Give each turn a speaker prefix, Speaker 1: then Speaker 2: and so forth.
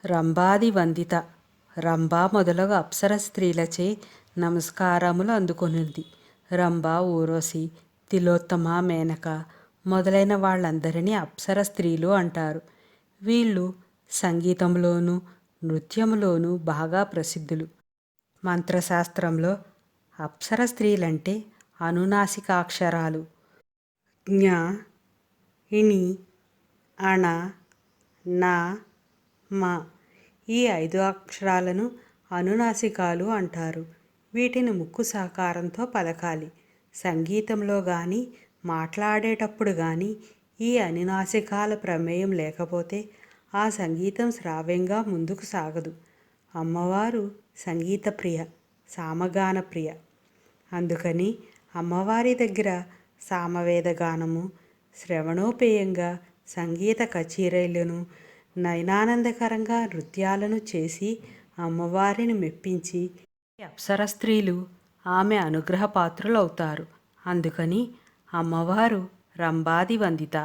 Speaker 1: రంభాది వందిత రంభ మొదలగు అప్సర స్త్రీలచే నమస్కారములు అందుకొనింది. రంభ, ఊర్వశి, తిలోత్తమ, మేనక మొదలైన వాళ్ళందరినీ అప్సర స్త్రీలు అంటారు. వీళ్ళు సంగీతంలోనూ నృత్యములోనూ బాగా ప్రసిద్ధులు. మంత్రశాస్త్రంలో అప్సర స్త్రీలంటే అనునాసికాక్షరాలు జ్ఞ, ఇణి, అణ, న, మ ఈ 5 అక్షరాలను అనునాసికాలు అంటారు. వీటిని ముక్కు సహకారంతో పలకాలి. సంగీతంలో గాని మాట్లాడేటప్పుడు గాని ఈ అనునాసికాల ప్రమేయం లేకపోతే ఆ సంగీతం శ్రావ్యంగా ముందుకు సాగదు. అమ్మవారు సంగీత ప్రియ, సామగాన ప్రియ. అందుకని అమ్మవారి దగ్గర సామవేద గానము, శ్రవణోపేయంగా సంగీత కచేరీలను, నయనానందకరంగా నృత్యాలను చేసి అమ్మవారిని మెప్పించి అప్సర స్త్రీలు ఆమె అనుగ్రహ పాత్రులవుతారు. అందుకని అమ్మవారు రంభాది వందిత.